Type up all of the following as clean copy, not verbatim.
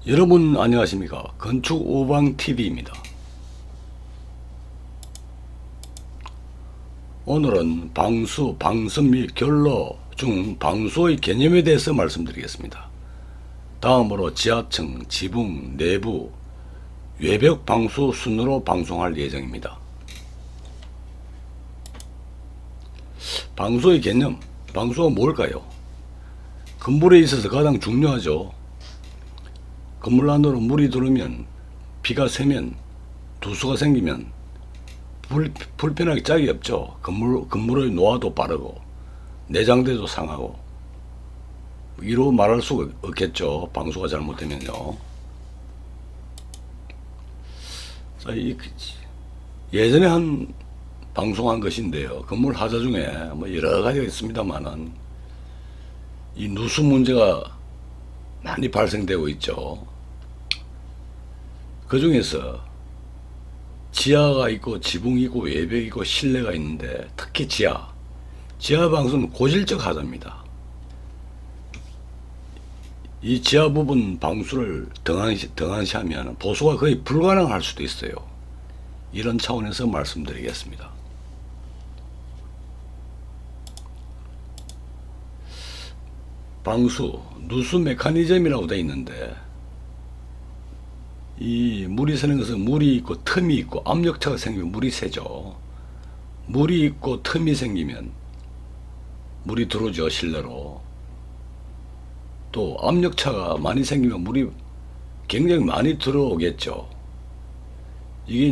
여러분 안녕하십니까. 건축 오방TV입니다. 오늘은 방수, 방선 및 결로 중 방수의 개념에 대해서 말씀드리겠습니다. 다음으로 지하층, 지붕, 내부, 외벽 방수 순으로 방송할 예정입니다. 방수의 개념, 방수가 뭘까요? 건물에 있어서 가장 중요하죠. 건물 안으로 물이 들어오면, 비가 새면, 두수가 생기면 불편하게 짝이 없죠. 건물의 노화도 빠르고 내장대도 상하고 이로 말할 수가 없겠죠. 방수가 잘못되면요. 자, 예전에 한 방송한 것인데요. 건물 하자 중에 뭐 여러 가지가 있습니다만은 이 누수 문제가 많이 발생되고 있죠. 그 중에서 지하가 있고 지붕이 있고 외벽이 있고 실내가 있는데 특히 지하 방수는 고질적 하자입니다. 이 지하 부분 방수를 등한시하면 보수가 거의 불가능할 수도 있어요. 이런 차원에서 말씀드리겠습니다. 방수, 누수 메커니즘이라고 되어 있는데 이 물이 새는 것은 물이 있고 틈이 있고 압력차가 생기면 물이 새죠. 물이 있고 틈이 생기면 물이 들어오죠. 실내로. 또 압력차가 많이 생기면 물이 굉장히 많이 들어오겠죠. 이게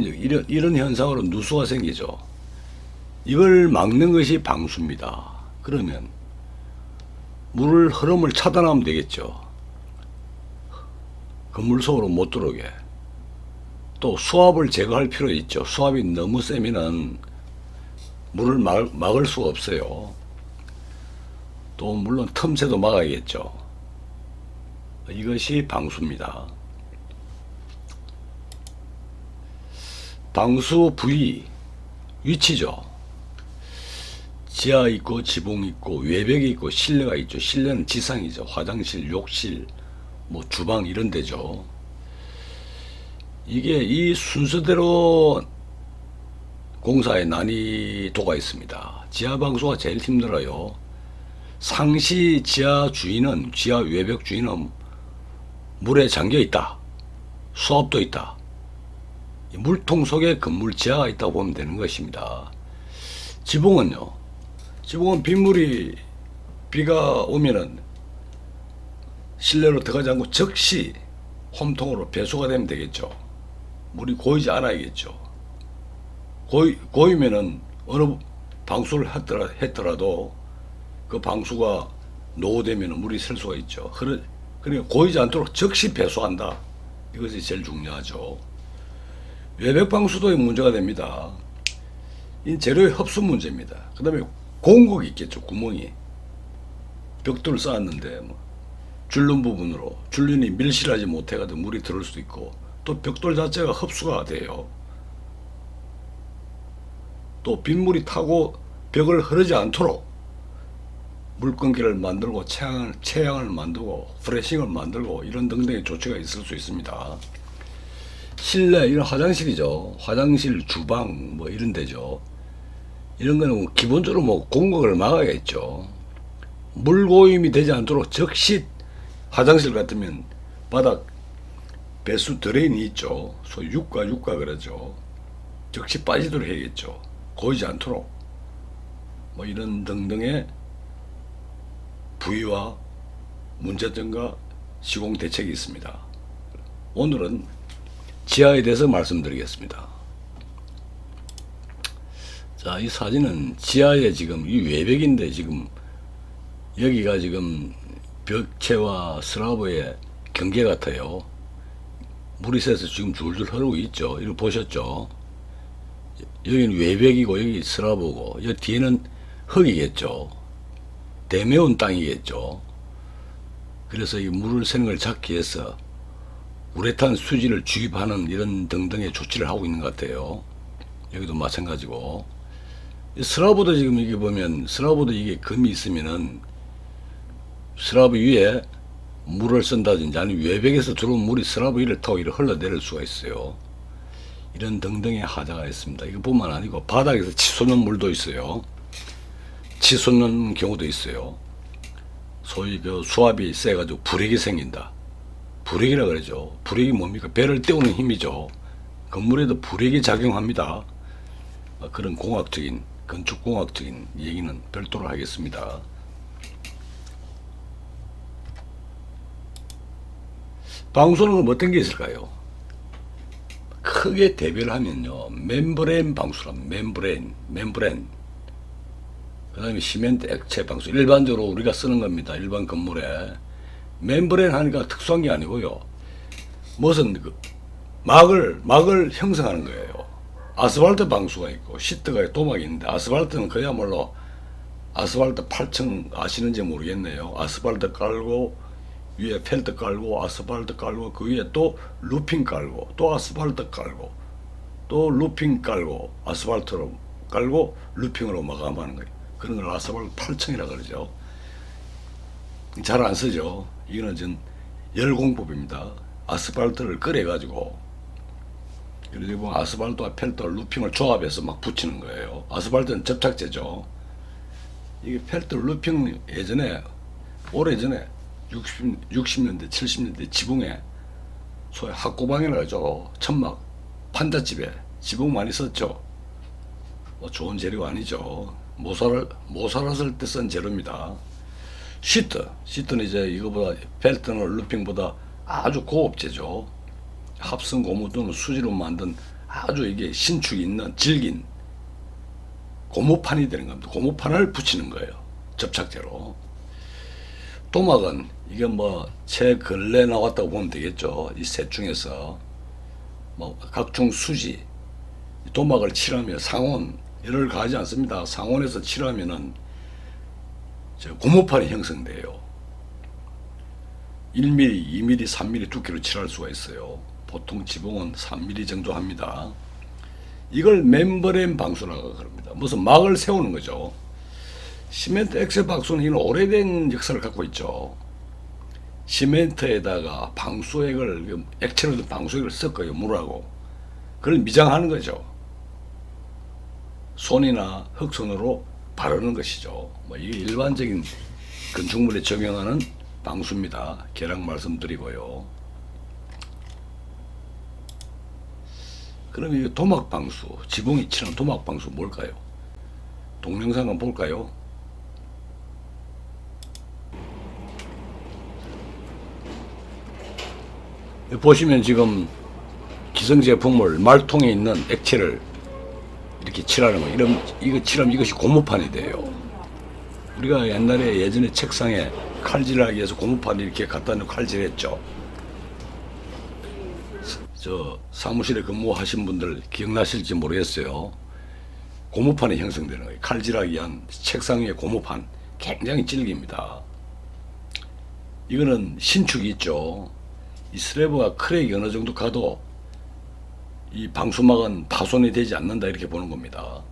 이런 현상으로 누수가 생기죠. 이걸 막는 것이 방수입니다. 그러면 물을 흐름을 차단하면 되겠죠. 건물 속으로 못 들어오게. 또 수압을 제거할 필요 있죠. 수압이 너무 세면은 물을 막을 수가 없어요. 또 물론 틈새도 막아야겠죠. 이것이 방수입니다. 방수 부위, 위치죠. 지하 있고 지붕 있고 외벽이 있고 실내가 있죠. 실내는 지상이죠. 화장실, 욕실, 뭐 주방 이런 데죠. 이게 이 순서대로 공사의 난이도가 있습니다. 지하 방수가 제일 힘들어요. 상시 지하 주인은, 지하 외벽 주인은 물에 잠겨 있다. 수압도 있다. 물통 속에 건물 지하가 있다고 보면 되는 것입니다. 지붕은요. 지붕은 빗물이 비가 오면은 실내로 들어가지 않고 즉시 홈통으로 배수가 되면 되겠죠. 물이 고이지 않아야겠죠. 고이면은 어느 방수를 했더라도 그 방수가 노후되면 물이 셀 수가 있죠. 그러니까 고이지 않도록 즉시 배수한다. 이것이 제일 중요하죠. 외벽 방수도 문제가 됩니다. 이 재료의 흡수 문제입니다. 그 다음에 공곡이 있겠죠. 구멍이. 벽돌을 쌓았는데 줄눈 부분으로 줄눈이 밀실하지 못해가지고 물이 들어올 수도 있고 또 벽돌 자체가 흡수가 돼요. 또 빗물이 타고 벽을 흐르지 않도록 물건기를 만들고 채양을 만들고 프레싱을 만들고 이런 등등의 조치가 있을 수 있습니다. 실내 이런 화장실이죠. 화장실, 주방 뭐 이런 데죠. 이런 거는 기본적으로 뭐 공격을 막아야겠죠. 물 고임이 되지 않도록 즉시 화장실 같으면 바닥 배수 드레인이 있죠. 소위 육가 그러죠. 즉시 빠지도록 해야겠죠. 고이지 않도록 뭐 이런 등등의 부위와 문제점과 시공 대책이 있습니다. 오늘은 지하에 대해서 말씀드리겠습니다. 자, 이 사진은 지하에 지금 이 외벽인데 지금 여기가 지금 벽체와 슬라브의 경계 같아요. 물이 새서 지금 줄줄 흐르고 있죠. 이거 보셨죠? 여기는 외벽이고 여기 슬라브고 여기 뒤에는 흙이겠죠. 대매운 땅이겠죠. 그래서 이 물을 새는 걸 잡기 위해서 우레탄 수지를 주입하는 이런 등등의 조치를 하고 있는 것 같아요. 여기도 마찬가지고. 슬라브도 지금 이게 보면 슬라브도 이게 금이 있으면은 슬라브 위에 물을 쓴다든지 아니면 외벽에서 들어온 물이 슬라브 위를 타고 이를 흘러내릴 수가 있어요. 이런 등등의 하자가 있습니다. 이것뿐만 아니고 바닥에서 치솟는 물도 있어요. 치솟는 경우도 있어요. 소위 그 수압이 세가지고 불액이 생긴다. 불액이라 그러죠. 불액이 뭡니까? 배를 떼우는 힘이죠. 건물에도 불액이 작용합니다. 그런 공학적인, 건축공학적인 얘기는 별도로 하겠습니다. 방수는 그럼 어떤 게 있을까요? 크게 대별을 하면요. 멤브레인 방수랍니다. 멤브레인. 그 다음에 시멘트 액체 방수. 일반적으로 우리가 쓰는 겁니다. 일반 건물에. 멤브레인 하니까 특수한 게 아니고요. 무슨 막을 형성하는 거예요. 아스팔트 방수가 있고 시트가 도막이 있는데 아스팔트는 그야말로 아스팔트 8층 아시는지 모르겠네요. 아스팔트 깔고 위에 펠트 깔고 아스팔트 깔고 그 위에 또 루핑 깔고 또 아스팔트 깔고 또 루핑 깔고 아스팔트로 깔고 루핑으로 마감하는 거예요. 그런 걸 아스팔트 8층이라 그러죠. 잘 안 쓰죠. 이거는 전 열공법입니다. 아스팔트를 끓여가지고 그리고 아스팔트와 펠트와 루핑을 조합해서 막 붙이는 거예요. 아스팔트는 접착제죠. 이게 펠트 루핑 예전에 오래전에 60년대 70년대 지붕에 소위 학고방이라고 하죠. 천막 판잣집에 지붕 많이 썼죠. 뭐 좋은 재료가 아니죠. 모살았을 때 쓴 재료입니다. 시트는 이제 이거보다 펠트나 루핑보다 아주 고급재죠. 합성 고무 또는 수지로 만든 아주 이게 신축이 있는 질긴 고무판이 되는 겁니다. 고무판을 붙이는 거예요. 접착제로. 도막은 이게 뭐 최 근래 나왔다고 보면 되겠죠. 이 셋 중에서 뭐 각종 수지 도막을 칠하면 상온 열을 가하지 않습니다. 상온에서 칠하면은 고무판이 형성돼요. 1mm, 2mm, 3mm 두께로 칠할 수가 있어요. 보통 지붕은 3mm 정도 합니다. 이걸 멤브레인 방수라고 그럽니다. 무슨 막을 세우는 거죠. 시멘트 액체 방수는 이는 오래된 역사를 갖고 있죠. 시멘트에다가 방수액을 액체로 된 방수액을 섞어요. 물하고. 그걸 미장하는 거죠. 손이나 흑손으로 바르는 것이죠. 뭐 이게 일반적인 건축물에 적용하는 방수입니다. 계량 말씀드리고요. 그럼 이 도막 방수, 지붕이 칠한 도막 방수 뭘까요? 동영상 한번 볼까요? 보시면 지금 기성제품을 말통에 있는 액체를 이렇게 칠하는 거예요. 이거 칠하면 이것이 고무판이 돼요. 우리가 옛날에 예전에 책상에 칼질하기 위해서 고무판 이렇게 갖다 놓고 칼질했죠. 저 사무실에 근무하신 분들 기억나실지 모르겠어요. 고무판이 형성되는 거예요. 칼질하기 위한 책상 위에 고무판. 굉장히 질깁니다. 이거는 신축이 있죠. 이 슬래브가 크랙이 어느 정도 가도 이 방수막은 파손이 되지 않는다 이렇게 보는 겁니다.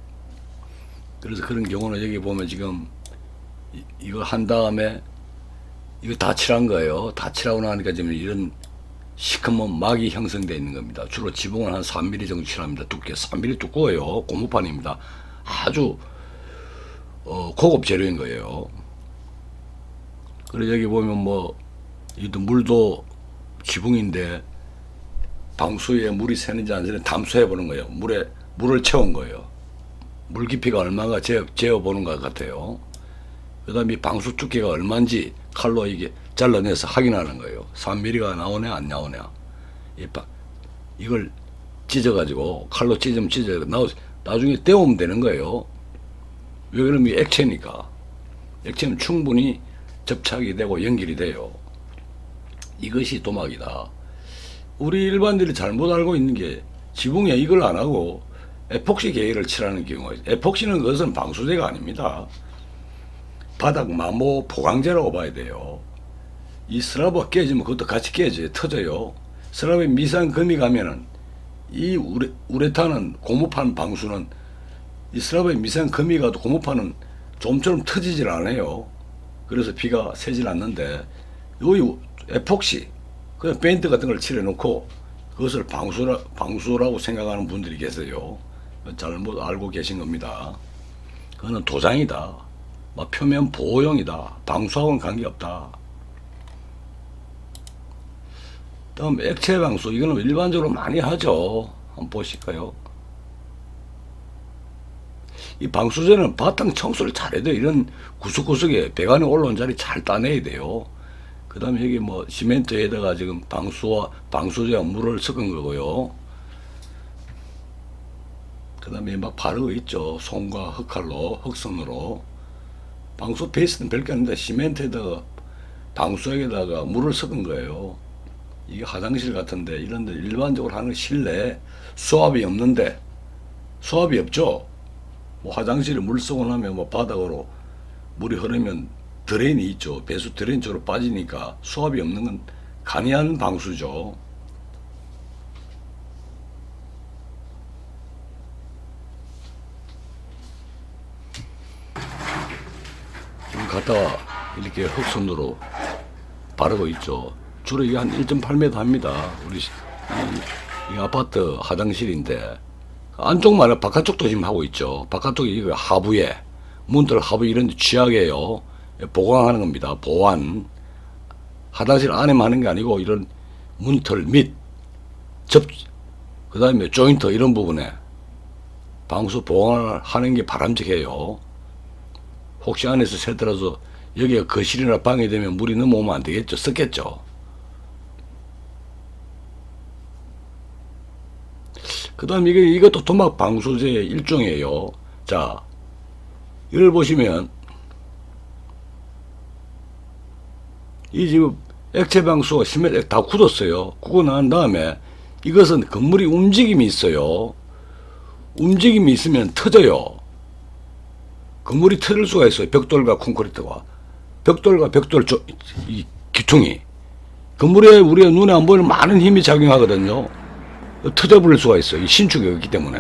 그래서 그런 경우는 여기 보면 지금 이거 한 다음에 이거 다 칠한 거예요. 다 칠하고 나니까 지금 이런 시커먼 막이 형성되어 있는 겁니다. 주로 지붕은 한 3mm 정도 칠합니다. 두께 3mm 두꺼워요. 고무판입니다. 아주 고급 재료인 거예요. 그리고 여기 보면 뭐 이도 물도 지붕인데 방수에 물이 새는지 안 새는지 담수해 보는 거예요. 물을 채운 거예요. 물 깊이가 얼마가 재어 보는 것 같아요. 그 다음에 방수 두께가 얼마인지 칼로 이게 잘라내서 확인하는 거예요. 3mm가 나오냐 안 나오냐. 이걸 찢어가지고 칼로 찢으면 나중에 떼우면 되는 거예요. 왜 그러면 액체니까. 액체는 충분히 접착이 되고 연결이 돼요. 이것이 도막이다. 우리 일반인들이 잘못 알고 있는 게 지붕에 이걸 안 하고 에폭시 계열을 칠하는 경우가 있어요. 에폭시는 그것은 방수제가 아닙니다. 바닥 마모 보강제라고 봐야 돼요. 이 슬라브가 깨지면 그것도 같이 깨져요. 터져요. 슬라브에 미상금이 가면은 이 우레탄은 고무판 방수는 이 슬라브에 미상금이 가도 고무판은 좀처럼 터지질 않아요. 그래서 비가 새질 않는데 여기 에폭시, 그냥 페인트 같은 걸 칠해놓고 그것을 방수라고 생각하는 분들이 계세요. 잘못 알고 계신 겁니다. 그거는 도장이다. 막 표면 보호용이다. 방수하고는 관계없다. 다음 액체 방수, 이거는 일반적으로 많이 하죠. 한번 보실까요? 이 방수제는 바탕 청소를 잘해야 돼요. 이런 구석구석에 배관이 올라온 자리 잘 따내야 돼요. 그 다음에 여기 뭐 시멘트에다가 지금 방수제와 물을 섞은 거고요. 그 다음에 막 바르고 있죠. 손과 흑칼로, 흑선으로. 방수 베이스는 별게 아닙니다. 시멘트에다가 방수액에다가 물을 섞은 거예요. 이게 화장실 같은데 이런 데 일반적으로 하는 실내 수압이 없는데, 수압이 없죠. 뭐 화장실에 물 쓰고 나면 뭐 바닥으로 물이 흐르면 드레인이 있죠. 배수 드레인 쪽으로 빠지니까 수압이 없는 건 간이한 방수죠. 지금 갔다가 이렇게 흑선으로 바르고 있죠. 주로 이게 한 1.8m 합니다. 우리 이 아파트 화장실인데 안쪽만 바깥쪽도 지금 하고 있죠. 바깥쪽이 이거 하부에 문틀 하부 이런 데 취약해요. 보강하는 겁니다. 보완. 화장실 안에만 하는 게 아니고 이런 문틀 및 그 다음에 조인트 이런 부분에 방수 보강을 하는 게 바람직해요. 혹시 안에서 새더라도 여기가 거실이나 방이 되면 물이 넘어오면 안 되겠죠. 썩겠죠. 그 다음 이것도 도막 방수제의 일종이에요. 자, 이걸 보시면 이 지금 액체 방수가 시멘트 다 굳었어요. 굳고 난 다음에 이것은 건물이 움직임이 있어요. 움직임이 있으면 터져요. 건물이 터질 수가 있어요. 벽돌과 콘크리트가. 벽돌과 벽돌 이 기퉁이. 건물에 우리가 눈에 안 보이는 많은 힘이 작용하거든요. 터져버릴 수가 있어요. 이 신축이 없기 때문에.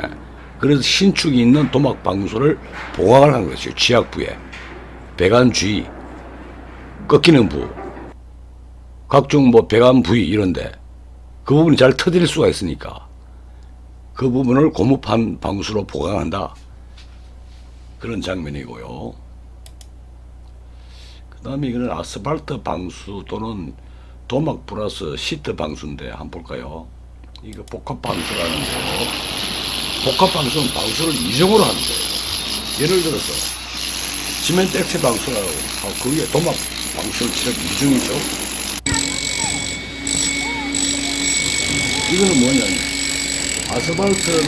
그래서 신축이 있는 도막 방수를 보강을 하는 것이죠. 지압부에. 배관 주위, 꺾이는 부, 각종 뭐 배관 부위 이런데 그 부분이 잘 터질 수가 있으니까 그 부분을 고무판 방수로 보강한다. 그런 장면이고요. 그 다음에 이거는 아스팔트 방수 또는 도막 플러스 시트 방수인데 한번 볼까요? 이거 복합 방수라는 거예요. 복합 방수는 방수를 이중으로 하는 거예요. 예를 들어서 시멘트 액체 방수라고 하고 거기에 도막 방수를 칠하면 이중이죠. 이거는 뭐냐면 아스팔트를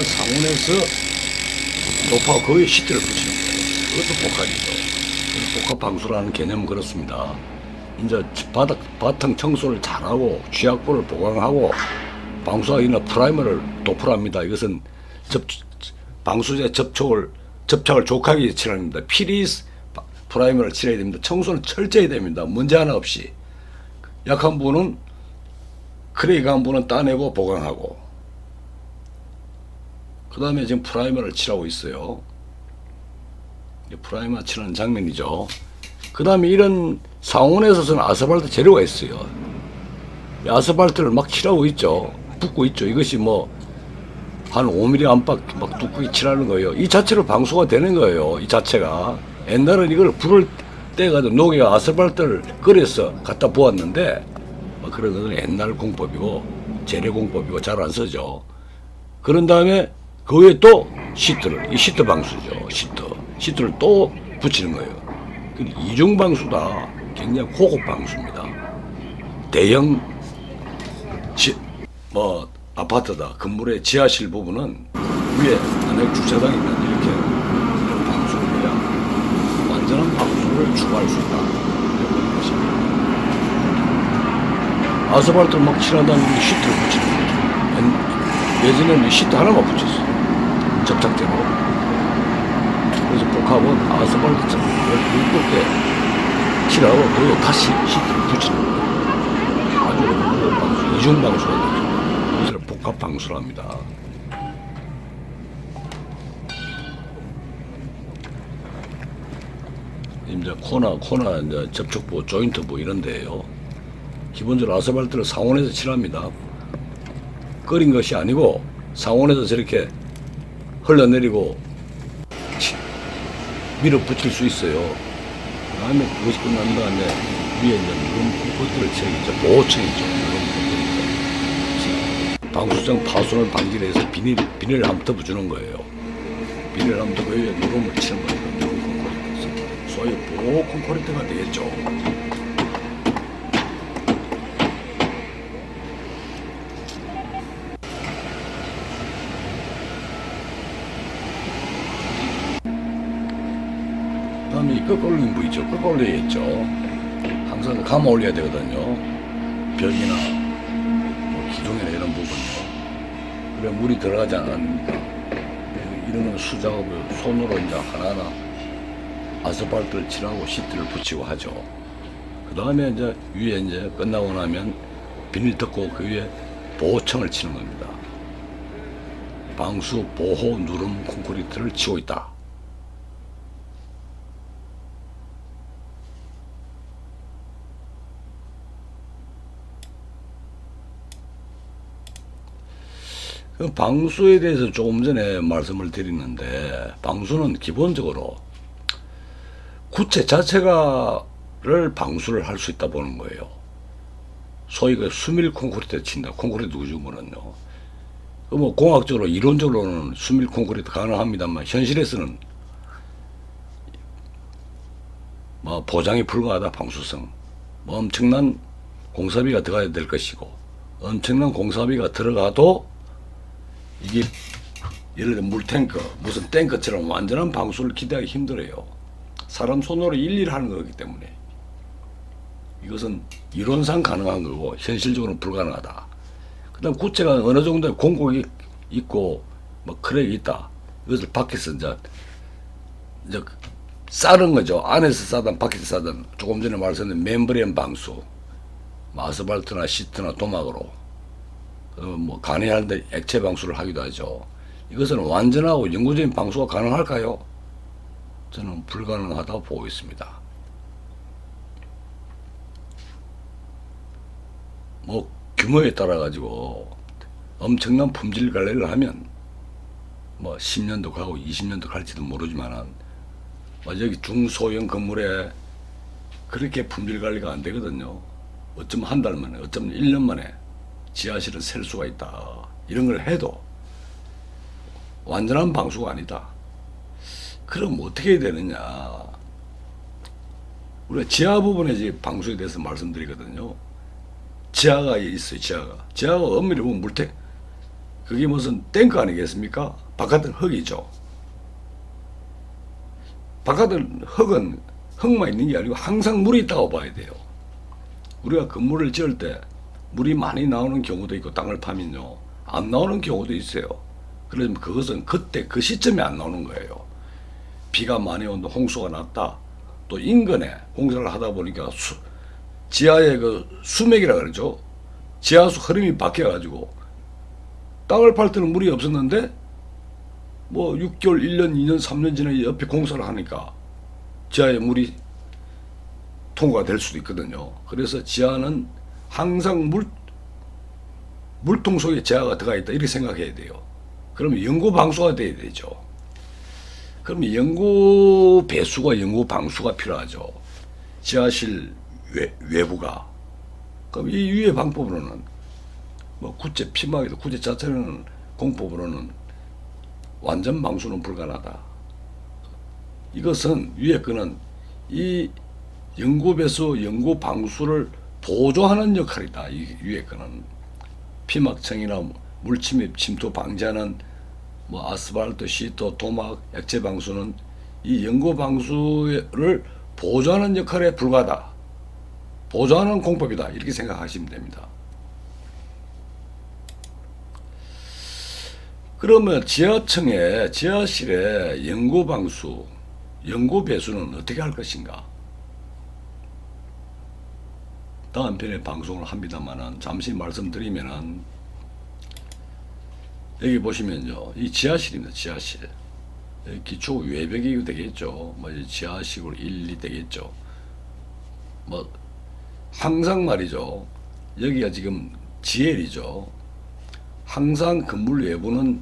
상온에서 높아 거기에 시트를 붙이는 거예요. 그것도 복합이죠. 복합 방수라는 개념은 그렇습니다. 이제 바탕 청소를 잘하고 취약부를 보강하고 방수하기나 프라이머를 도프랍니다. 이것은 방수제 접착을 족하게 칠하는 겁니다. 피리스 프라이머를 칠해야 됩니다. 청소는 철저히 됩니다. 문제 하나 없이. 약한 부분은 크레이크한 부분은 따내고 보강하고 그 다음에 지금 프라이머를 칠하고 있어요. 프라이머 칠하는 장면이죠. 그 다음에 이런 상온에서는 아스팔트 재료가 있어요. 아스팔트를 막 칠하고 있죠. 붓고 있죠. 이것이 뭐 한 5mm 안팎 막 두껍게 칠하는 거예요. 이 자체로 방수가 되는 거예요. 이 자체가. 옛날은 이걸 불을 떼가지고 녹여 아스팔트를 끓여서 갖다 부었는데 그런 것은 옛날 공법이고 재래 공법이고 잘 안 쓰죠. 그런 다음에 그 위에 또 이 시트 방수죠. 시트를 또 붙이는 거예요. 이중 방수다. 굉장히 고급 방수입니다. 대형 아파트다. 건물의 지하실 부분은 위에 만약 주차장이면 이렇게 이런 방수를 해야 완전한 방수를 추구할 수 있다. 이런 것입니다. 아스팔트를 막 칠한 다음에 시트를 붙이는 거죠. 예전에는 시트 하나만 붙였어요. 접착제로. 그래서 복합은 아스팔트처럼 두껍게 칠하고 거기에 다시 시트를 붙이는 거예요. 아주 고급 방수, 이중 방수가 되죠. 그것을 복합 방수를 합니다. 이제 코나 이제 접촉부, 조인트부 이런 데에요. 기본적으로 아스팔트를 상온에서 칠합니다. 끓인 것이 아니고 상온에서 저렇게 흘러내리고 밀어붙일 수 있어요. 그 다음에 그것이 끝난 다음에 위에 이제 누런 콘크리트를 칠하겠죠. 보호층이죠. 누런 콘크리트. 방수장 파손을 방지를 해서 비닐을 한번 덮어주는 거예요. 비닐을 한번 덮어 위에 누름을 치는 거예요. 누런 콘크리트. 소위 보호 콘크리트가 되겠죠. 그다음에 이 꺾어올리는 부위죠. 꺾어올려야겠죠. 항상 감아 올려야 되거든요. 벽이나 뭐 기둥이나 이런 부분요. 그래 물이 들어가지 않으니까 이런 건 수작업을 손으로 이제 하나하나 아스팔트를 칠하고 시트를 붙이고 하죠. 그 다음에 이제 위에 이제 끝나고 나면 비닐 덮고 그 위에 보호층을 치는 겁니다. 방수 보호 누름 콘크리트를 치고 있다. 방수에 대해서 조금 전에 말씀을 드리는데, 방수는 기본적으로 구체 자체가를 방수를 할 수 있다 보는 거예요. 소위 그 수밀 콘크리트 친다. 콘크리트 구조물은요. 뭐 공학적으로 이론적으로는 수밀 콘크리트 가능합니다만 현실에서는 뭐 보장이 불가하다. 방수성. 뭐 엄청난 공사비가 들어가야 될 것이고, 엄청난 공사비가 들어가도 이게 예를 들어 물탱크, 무슨 탱크처럼 완전한 방수를 기대하기 힘들어요. 사람 손으로 일일이 하는 거기 때문에 이것은 이론상 가능한 거고 현실적으로는 불가능하다. 그 다음 구체가 어느 정도의 공곡이 있고 뭐 크랙이 있다. 이것을 밖에서 이제 싸는 거죠. 안에서 싸든 밖에서 싸든 조금 전에 말씀드린 멤브레인 방수, 아스팔트나 시트나 도막으로 뭐 간이하는데 액체 방수를 하기도 하죠. 이것은 완전하고 영구적인 방수가 가능할까요? 저는 불가능하다고 보고 있습니다. 뭐 규모에 따라 가지고 엄청난 품질 관리를 하면 뭐 10년도 가고 20년도 갈지도 모르지만은 여기 중소형 건물에 그렇게 품질 관리가 안 되거든요. 어쩌면 한 달 만에, 어쩌면 1년 만에 지하실은 셀 수가 있다. 이런 걸 해도 완전한 방수가 아니다. 그럼 어떻게 해야 되느냐. 우리가 지하 부분에 이제 방수에 대해서 말씀드리거든요. 지하가 있어요. 지하가 엄밀히 보면 물탱, 그게 무슨 탱크 아니겠습니까? 바깥은 흙이죠. 바깥은 흙은 흙만 있는 게 아니고 항상 물이 있다고 봐야 돼요. 우리가 건물을 지을 때 물이 많이 나오는 경우도 있고 땅을 파면요 안 나오는 경우도 있어요. 그러면 그것은 그때 그 시점에 안 나오는 거예요. 비가 많이 온다, 홍수가 났다, 또 인근에 공사를 하다 보니까 지하의 그 수맥이라 그러죠. 지하수 흐름이 바뀌어 가지고 땅을 팔 때는 물이 없었는데 뭐 6개월, 1년, 2년, 3년 지나 옆에 공사를 하니까 지하에 물이 통과가 될 수도 있거든요. 그래서 지하는 항상 물통 속에 지하가 들어가 있다 이렇게 생각해야 돼요. 그러면 영구 방수가 돼야 되죠. 그러면 영구 배수가 영구 방수가 필요하죠. 지하실 외부가. 그럼 이 위의 방법으로는 뭐 구체 피막이도 구체 자체는 공법으로는 완전 방수는 불가능하다. 이것은 위에 거는 이 영구 배수, 영구 방수를 보조하는 역할이다. 이 위에 거는 피막층이나 물침입 침투 방지하는 뭐 아스팔트, 시트, 도막, 액체 방수는 이 영구 방수를 보조하는 역할에 불과하다. 보조하는 공법이다. 이렇게 생각하시면 됩니다. 그러면 지하층에, 지하실에 영구 방수, 영구 배수는 어떻게 할 것인가? 다음 편에 방송을 합니다만은 잠시 말씀드리면은 여기 보시면요, 이 지하실입니다. 지하실. 기초 외벽이 되겠죠. 뭐 이제 지하식으로 1, 2 되겠죠. 뭐 항상 말이죠. 여기가 지금 GL이죠. 항상 건물 외부는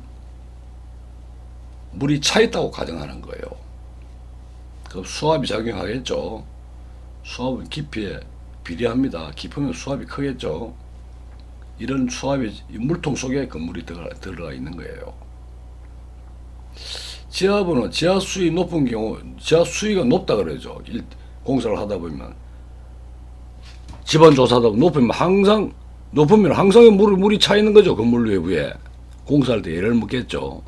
물이 차 있다고 가정하는 거예요. 그럼 수압이 작용하겠죠. 수압은 깊이에 비례합니다. 깊으면 수압이 크겠죠. 이런 수압이 물통 속에 건물이 들어가 있는 거예요. 지하부는 지하 수위 높은 경우, 지하 수위가 높다 그러죠. 공사를 하다 보면 집안 조사하다 보면 높으면 항상 물이 차 있는 거죠. 건물 외부에 공사할 때 예를 묻겠죠.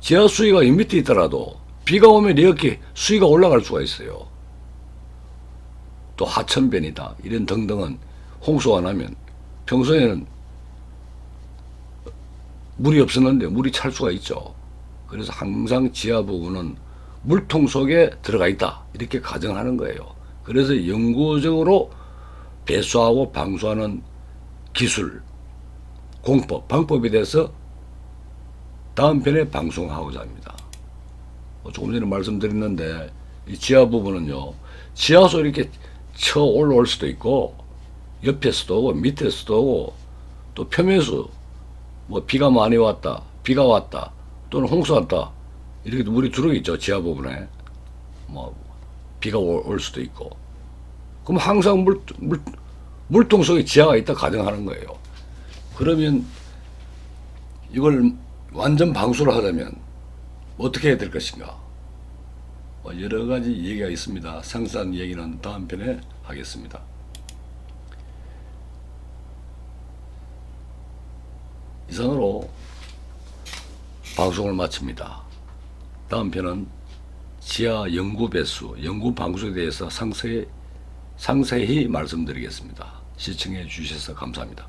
지하 수위가 이 밑에 있더라도 비가 오면 이렇게 수위가 올라갈 수가 있어요. 또 하천변이다 이런 등등은 홍수가 나면 평소에는 물이 없었는데 물이 찰 수가 있죠. 그래서 항상 지하 부분은 물통 속에 들어가 있다 이렇게 가정하는 거예요. 그래서 영구적으로 배수하고 방수하는 기술, 공법, 방법에 대해서 다음 편에 방송하고자 합니다. 조금 전에 말씀드렸는데 이 지하 부분은요, 지하수 이렇게 쳐 올라올 수도 있고 옆에서도 오고 밑에서도 오고 또 표면수 뭐 비가 많이 왔다, 비가 왔다 또는 홍수 왔다 이렇게 물이 들어있죠. 지하 부분에 뭐 비가 올 수도 있고 그럼 항상 물통 속에 지하가 있다 가정하는 거예요. 그러면 이걸 완전 방수를 하려면 어떻게 해야 될 것인가? 여러 가지 얘기가 있습니다. 상세한 얘기는 다음 편에 하겠습니다. 이상으로 방송을 마칩니다. 다음 편은 지하 영구 배수, 영구 방수에 대해서 상세히 말씀드리겠습니다. 시청해 주셔서 감사합니다.